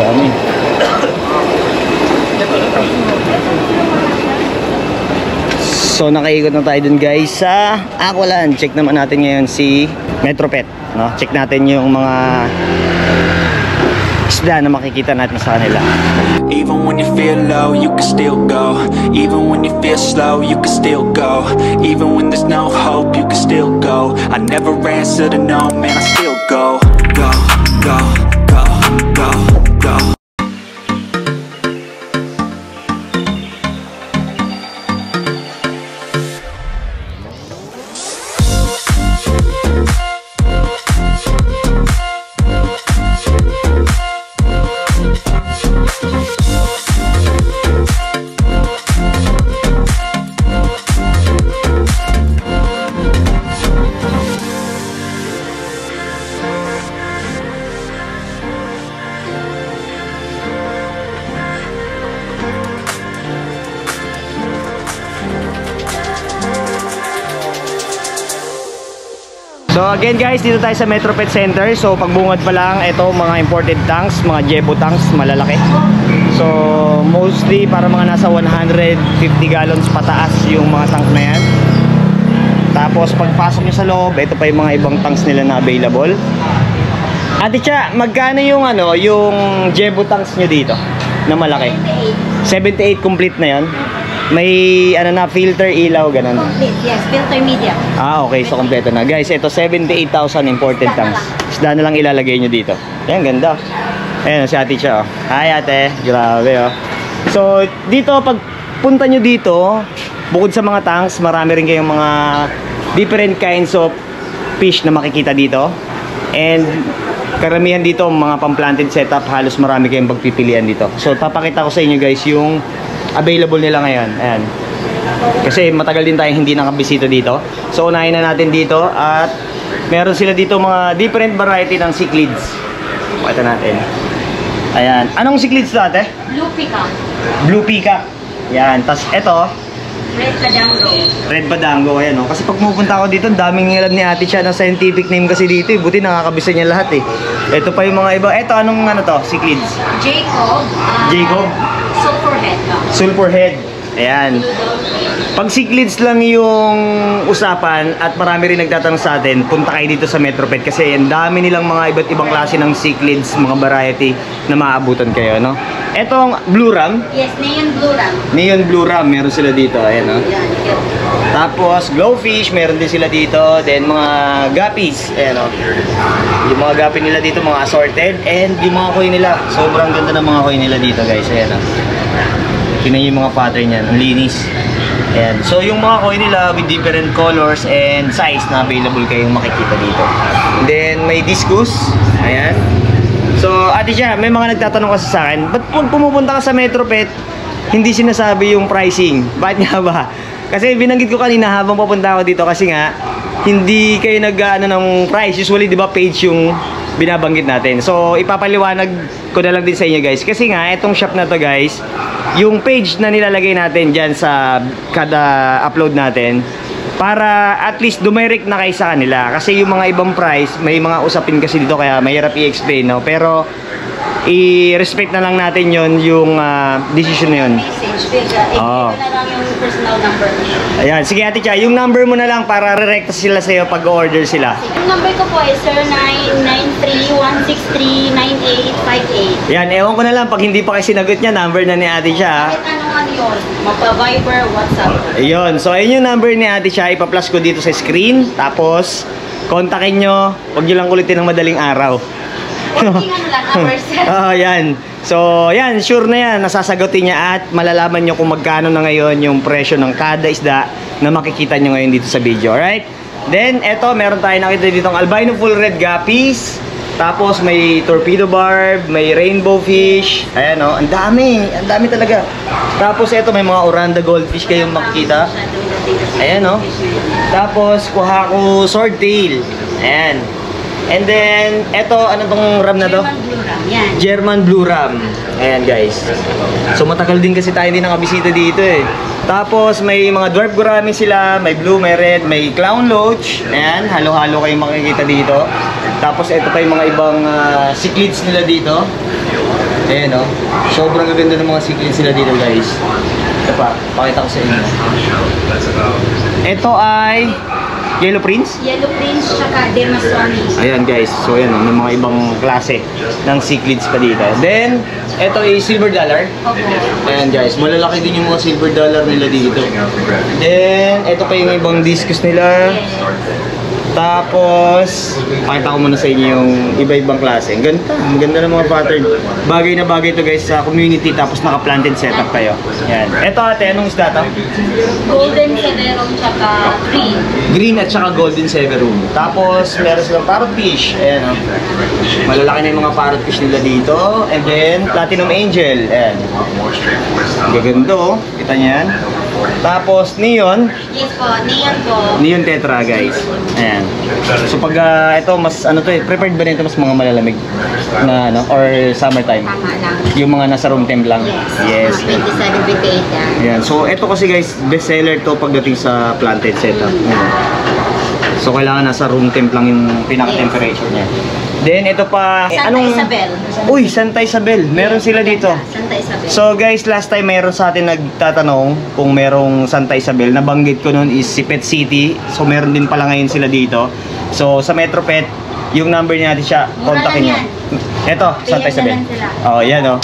Dami. So nakaikot na tayo dun guys sa Aqualand. Check naman natin ngayon si Metropet, no? Check natin yung mga isda na makikita natin sa kanila. Even when you feel low, you can still go. Even when you feel slow, you can still go. Even when there's no hope, you can still go. I never answer to no, man, I still go. Go, go, go, go, go. So again guys, dito tayo sa Metropet Center. So pagbungad pa lang, ito mga imported tanks, mga Jebo tanks, malalaki. So mostly para mga nasa 150 gallons pataas yung mga tank na yan. Tapos pagpasok nyo sa loob, ito pa yung mga ibang tanks nila na available. Ate Cha, magkano yung yung Jebo tanks nyo dito na malaki? 78 complete na yan. May na filter, ilaw, ganun. Complete, yes, filter medium. Okay, so kompleto na. Guys, ito 78,000 imported tanks. Isda na lang ilalagay nyo dito. Yan, ganda. Ayan, si Ate Cha. Hi Ate, grabe So, dito, pag punta nyo dito, bukod sa mga tanks, marami rin kayong mga different kinds of fish na makikita dito. And karamihan dito, mga pang-planted setup, halos marami kayong pagpipilian dito. So, papakita ko sa inyo guys yung available nila ngayon. Ayan. Kasi matagal din tayo hindi nakabisita dito. So unahin na natin dito. At meron sila dito mga different variety ng cichlids. Pakita natin. Ayan. Anong cichlids to ate? Blue peacock. Blue peacock. Ayan. Tapos ito Red badango. Red badango. Ayan o. Kasi pag pupunta ako dito, daming alam ni Ate Cha na scientific name kasi dito eh. Buti nakakabisa niya lahat eh. Ito pa yung mga iba. Ito anong to? Cichlids? Jacob. Jacob? Sulphur head. Sulphur head. Ayan. Pag cichlids lang yung usapan at marami rin nagtatanong sa atin, punta kayo dito sa Metropet kasi ang dami nilang mga iba't ibang klase ng cichlids, mga variety na maaabutan kayo, no? Etong blue ram. Yes, neon blue ram. Neon blue ram, meron sila dito. Ayan, no? Tapos glowfish, meron din sila dito. Then mga guppies. Ayan, no? Yung mga guppy nila dito, mga assorted. And yung mga koi nila, sobrang ganda ng mga koi nila dito, guys. Ayan, no? Tingnan yung mga pattern yan, ang linis. Ayan. So yung mga koi nila with different colors and size na available kayong makikita dito. And then may discus. Ayan. So Ate Cha, may mga nagtatanong kasi sa akin, ba't pag pumupunta ka sa Metropet, hindi sinasabi yung pricing? Bakit nga ba? Kasi binanggit ko kanina habang papunta ako dito kasi nga, hindi kayo nag-ano ng price. Usually, di ba, page yung binabanggit natin. So, ipapaliwanag ko na lang din sa inyo guys. Kasi nga, itong shop na to guys, yung page na nilalagay natin dyan sa kada upload natin, para at least dumirect na kayo sa kanila. Kasi yung mga ibang price, may mga usapin kasi dito kaya mahirap i-explain, no? Pero i-respect na lang natin yon yung decision na yun. Oo. Na lang yung personal number mo. Ayan, sige Ate Cha, yung number mo na lang para re-recta sila sa'yo pag order sila. Yung number ko po ay 0993-163-9858. Yan, ewan ko na lang pag hindi pa kayo sinagot niya, number na ni Ate Cha. Kahit ano yun, magpa-Viber, WhatsApp. Ayun, so ayun yung number ni Ate Cha, ipa-plus ko dito sa screen. Tapos, kontakin nyo, huwag nyo lang kulitin ng madaling araw. Yan. So, yan, sure na yan, nasasagutin niya at malalaman nyo kung magkano na ngayon yung presyo ng kada isda na makikita nyo ngayon dito sa video, alright? Then, eto, meron tayo nakita dito ng albino full red guppies. Tapos, may torpedo barb, may rainbow fish. Ayan, oh, ang dami talaga. Tapos, eto, may mga oranda goldfish kayong makikita. Ayan, oh. Tapos, kuhaku swordtail. Ayan. And then, eto, ano tong ram na to? German blue ram, yan. German blue ram. Ayan guys. So matagal din kasi tayo hindi nakabisita dito eh. Tapos may mga dwarf gourami sila, may blue, may red, may clown loach. Ayan, halo-halo kayong makikita dito. Tapos ito pa yung mga ibang cichlids nila dito. Ayan o. Sobrang gaganda ng mga cichlids sila dito guys. Ito pa, pakita ko sa inyo. Ito ay Yellow Prince. Yellow Prince, tsaka Dermastonis. Ayan guys, so ayan, may mga ibang klase ng cichlids pa dito. Then, ito ay Silver Dollar. Opo. Ayan guys, malalaki din yung mga Silver Dollar nila dito. Then, ito pa yung ibang discus nila. Tapos, pakita ko muna sa inyo yung iba-ibang klase. Ang ganda ng mga pattern. Bagay na bagay to guys sa community, tapos naka-planted setup kayo. Ayan. Ito ate, anong isda to? Golden Severum, tsaka green. Green at saka Golden Severum. Tapos, meron silang parrotfish. Ayan o. Malalaki na yung mga parrotfish nila dito. And then, Platinum Angel. Ayan. Gaganda o. Kita niyo yan. Tapos, Neon. Yes po, neon po. Neon Tetra guys. Ayan. So pag ito mas ano to eh, preferred ba nito mas mga malalamig na ano or summertime? Tama lang. Yung mga nasa room temp lang. Yes. Yes. 27, 28 yan. Ayan. So ito kasi guys, best seller to pagdating sa planted setup. Ayan. So kailangan nasa room temp lang yung pinaka-temperature niya. Then ito pa Santa Isabel. Uy, Santa Isabel. Meron sila dito. Santa Isabel. So guys, last time meron sa atin nagtatanong kung merong Santa Isabel. Nabanggit ko noon is si Pet City. So meron din pala ngayon sila dito. So sa Metro Pet, yung number niya natin siya, Mura kontakin niyo. lang Ito, Santa Tingnan Isabel. na lang sila. Oh, yan oh.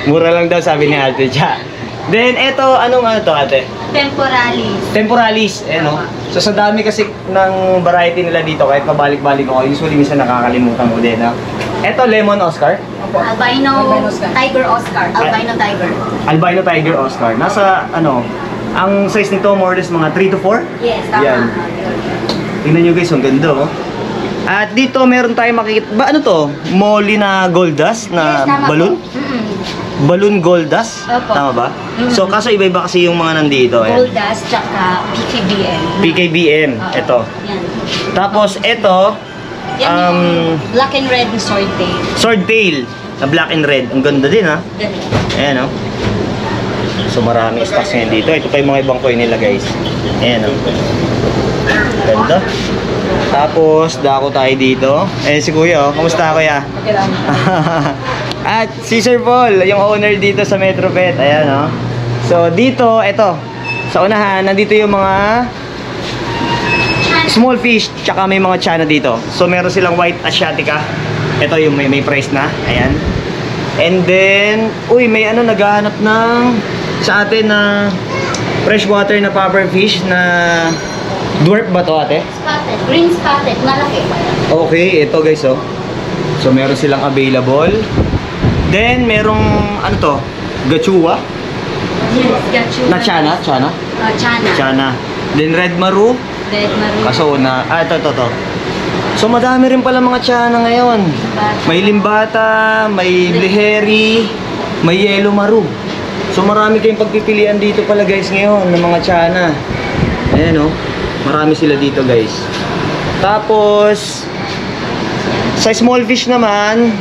Mura lang daw sabi ni Ate Cha. Then ito, anong ano to ate? Temporalis. Temporalis, no? So sa dami kasi ng variety nila dito, kahit pabalik-balik ako, usually minsan nakakalimutan ko din, ha? Ito, Lemon Oscar. Albino Tiger Oscar. Albino Tiger. Albino Tiger Oscar. Nasa, ano, ang size nito more or less mga 3 to 4. Yes, tama. Yan. Tingnan nyo guys, ang ganda, oh. At dito, meron tayong makikita, ba ano to? Molly na gold dust na Yes, tama balloon? po. Mm-mm. Balloon gold dust? Opo. Tama ba? Mm. So, kaso iba-iba kasi yung mga nandito. Ayan. Gold dust, tsaka PKBM. PKBM, Oo. ito. Yan. Tapos ito, Yan yung black and red na sword tail. sword tail na black and red. Ang ganda din ha. Ayan o. So maraming stocks ngayon dito. Ito pa yung mga ibang coin nila guys. Ayan o. Ganda. Tapos dako tayo dito. Eh si Kuya o. Kamusta Kuya? At si Sir Paul, yung owner dito sa Metro Pet. Ayan o. So dito, ito. Sa unahan, nandito yung mga small fish, tsaka may mga chana dito. So meron silang white asiatica. Ito yung may price na. Ayan. And then, uy, may ano naghahanap ng sa atin na freshwater na puffer fish na dwarf ba to ate? Spotted. Green spotted. Malaki. Okay, ito guys oh. So meron silang available. Then merong ano to? Gachua Yes, got you. na chana, chana. Chana. Chana. Then red maru. Red maroon. Kaso na, ito. So madami rin pala mga tsana ngayon. May limbata, may liheri, may yellow maru. So marami kayong pagpipilian dito pala guys ngayon ng mga tsana. Ayan o, marami sila dito guys. Tapos, sa small fish naman,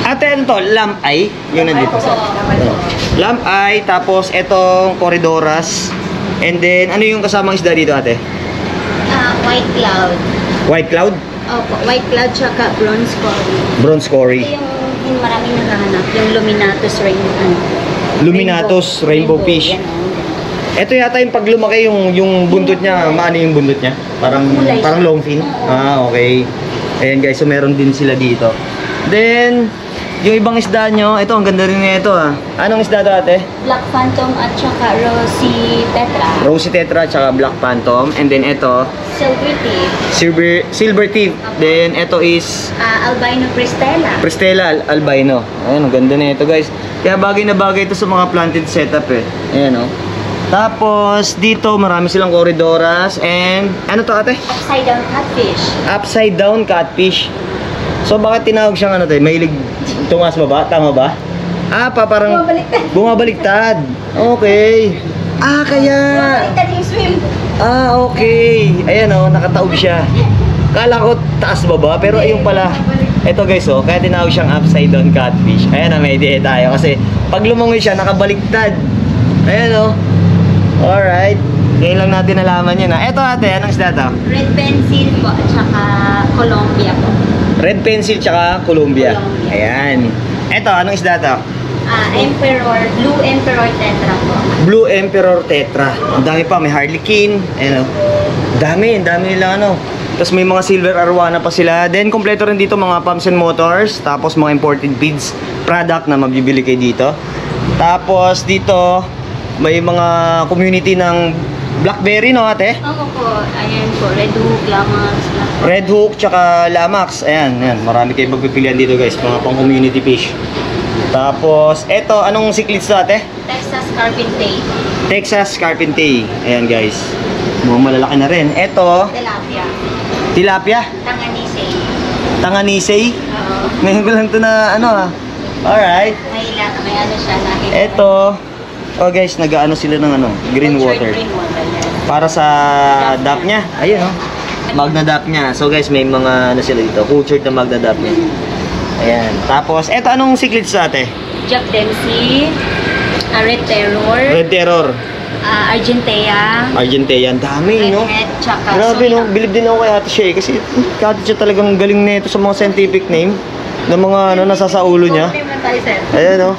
ate ano to, lamp eye, yung nandito sa lamp eye, tapos etong Corridoras. And then, ano yung kasamang isda dito ate? White cloud. White cloud? Opo, white cloud tsaka bronze cory. Bronze cory. Ito yung maraming naghahanap. Yung luminatus rainbow. Luminatus rainbow fish. Yan, oh. Ito yata yung pag lumaki yung buntot niya, maano yung buntot niya? Parang Kulay. long fin. Ah, okay. Ayan guys, so meron din sila dito. Then, yung ibang isda nyo, ito, ang ganda rin nito ah. Anong isda to ate? Black Phantom at tsaka Rosy Tetra. Rosy Tetra, tsaka Black Phantom. And then ito, Silver Tip. Silver Tip. Then ito is Albino Pristella. Pristella albino. Ayan, ang ganda na ito guys. Kaya bagay na bagay ito sa mga planted setup eh. Ayan oh. Tapos dito marami silang Corridoras and ano to ate? Upside down catfish. Upside down catfish. So bakit tinawag siyang ano to? Mahilig tumas ba? Tama ba? Ah, parang bumabaliktad. Okay. Ah, kaya. Bumabaliktad yung swim. Ah, okay. Ayan oh, nakataob siya. Kala ko taas baba, pero ayun pala. Ito guys oh, kaya tinawag siyang upside down catfish. Ayan na, may idea tayo. Kasi pag lumungoy siya, nakabaliktad. Ayan oh. Alright. Ngayon lang natin nalaman yun ha. Ito ate, anong isda to? Red pencil po at tsaka Colombia po. Red pencil tsaka Columbia. Ayan. Eto, anong isda to? Blue Emperor Tetra po. Blue Emperor Tetra. Ang dami pa, may Harlequin. Ano? Dami nila ano. Tapos may mga silver arwana pa sila. Then kompleto rin dito mga pumps and motors. Tapos mga imported feeds product na mabibili kayo dito. Tapos dito may mga community ng Blackberry, no ate? Oo po. Ayan po. Red Hook, Lamax. Red Hook tsaka Lamax. Ayan. Marami kayo magpipilian dito guys. Mga pang community fish. Tapos eto, anong cichlids to ate? Texas Carpentay. Texas Carpentay. Ayan guys. Mga malalaki na rin. Eto, Tilapia. Tilapia. Tanganisay. Tanganisay. Oo. Ngayon ko lang ito na ano ah. Alright. May ano siya. Eto. Oh guys, nag-ano sila ng ano, green water. Green water. Yes. Para sa DAP niya. Ayun oh. Magna DAP niya. So guys, may mga ano sila dito. Cultured na Magna DAP niya. Ayan. Tapos, eto anong cichlids sa ate? Jack Dempsey. Red Terror. Red Terror. Argentea. Argentea. Ang dami, no? Redhead. Tsaka Grabe, no? Soya. Bilib din ako kay Ate Shea. Kasi Ate Shea talagang galing nito sa mga scientific name. Ng mga ano, nasa sa ulo niya. Ayan, no?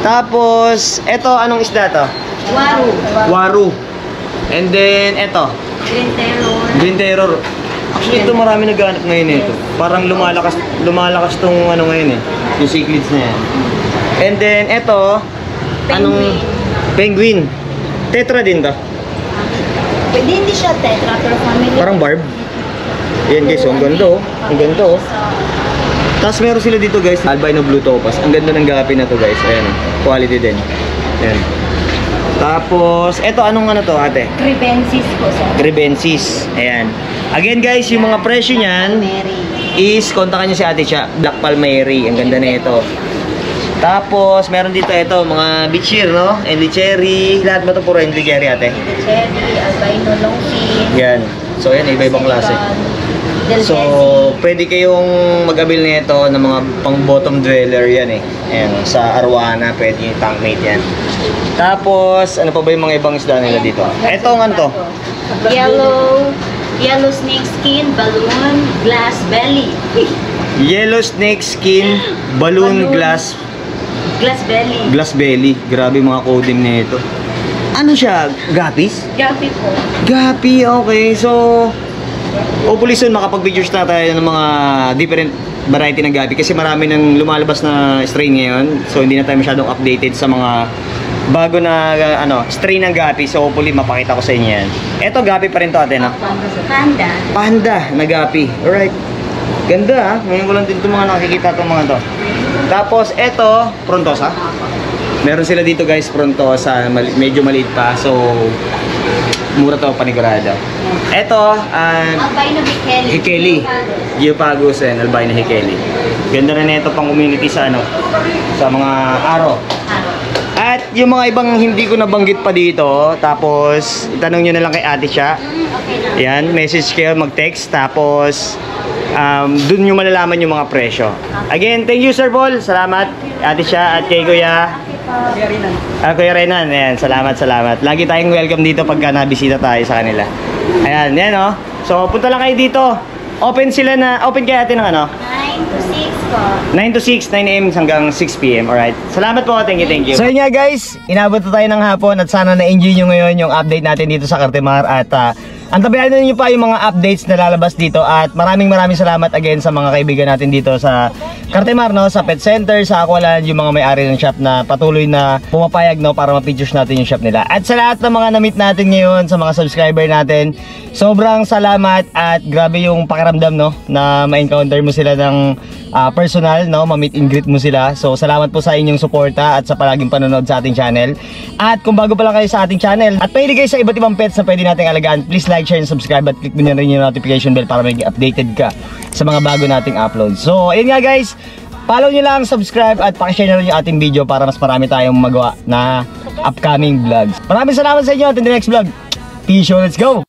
Tapos, eto, anong isda to? Waru. Waru. And then, eto. Green Terror. Green Terror. Actually, ito marami naghanap ngayon ito. Parang lumalakas tong ano ngayon eh. Yung cichlids na yan. And then, eto. Anong? Penguin. Tetra din to. Pwede hindi siya tetra, pero family. Parang barb. Ayan guys, oh, ang ganda oh. Ang ganda oh. Tapos meron sila dito guys, albino blue topaz. Ang ganda ng gapi na to guys. Ayan, quality din. Ayan. Tapos, eto anong ano to ate? Crebensis po sa Grebensis. Ayan. Again guys, yung mga presyo niyan Mary. is kontakan niyo si ate siya. Black Palmeri. Ang ganda na ito. Tapos, meron dito ito, mga bichir, no? Enli cherry. Lahat ba ito puro enli cherry ate? Cherry, albino longfin. Yan. So, yan, iba-ibang klase. So, pwede kayong mag-abil nito ng mga pang bottom dweller yan eh. Ayan, sa arwana, pwede yung tankmate yan. Tapos, ano pa ba yung mga ibang isda nila dito? Ito, ang ano to? Yellow snake skin, balloon, glass belly. Yellow snake skin, balloon glass Glass belly. belly. Grabe mga coding nito. Ano siya? Gapis? Gapi po. Gapi, okay. So, hopefully soon makapag-videos na tayo ng mga different variety ng gapi kasi marami nang lumalabas na strain ngayon. So, hindi na tayo masyadong updated sa mga bago na ano, strain ng gapi. So, hopefully mapakita ko sa inyo yan. Eto, gapi pa rin to ate, no? Panda. Panda na gapi. Alright. Ganda, ha? Ngayon ko lang din itong mga nakikita itong mga to. Tapos, eto, frontosa. Meron sila dito guys, frontosa. Medyo maliit pa. So, mura to, panigurado. Eto, Albino Hikeli. Hikeli. Geopagus and albino Hikeli. Ganda na nito pang community sa ano, sa mga aro. At yung mga ibang hindi ko nabanggit pa dito, tapos itanong nyo na lang kay ate siya. Okay na. Yan, message kayo, mag-text, tapos dun nyo malalaman yung mga presyo. Again, thank you Sir Paul. Salamat ate siya at kay Kuya Kuya Renan. Ayan, salamat. Lagi tayong welcome dito pagka nabisita tayo sa kanila. Ayan, yan oh. So, punta lang kayo dito. Open kaya ate ng ano? 9 to 6 po. 9 to 6, 9 AM hanggang 6 PM. Alright. Salamat po. Thank you. So yun nga guys, inabot na tayo ng hapon at sana na-enjoy nyo ngayon yung update natin dito sa Cartimar at antabayan na nyo pa yung mga updates na lalabas dito at maraming salamat again sa mga kaibigan natin dito sa Cartimar, no? Sa pet center, sa Aqualand, yung mga may-ari ng shop na patuloy na pumapayag, no? Para ma-features natin yung shop nila. At sa lahat ng mga na-meet natin ngayon, sa mga subscriber natin, sobrang salamat at grabe yung pakiramdam, no? Na ma-encounter mo sila ng personal, no? Ma-meet and greet mo sila. So salamat po sa inyong suporta at sa palaging panonood sa ating channel. At kung bago pa lang kayo sa ating channel at pwede kayo sa iba't ibang pets na pwede nating alagaan, please like, share, and subscribe at click mo na rin yung notification bell para maging updated ka sa mga bago nating upload. So ayun nga guys, follow nyo lang, subscribe at pakishare na rin yung ating video para mas marami tayong magawa na upcoming vlogs. Maraming salamat sa inyo. Until the next vlog. Peace, let's go!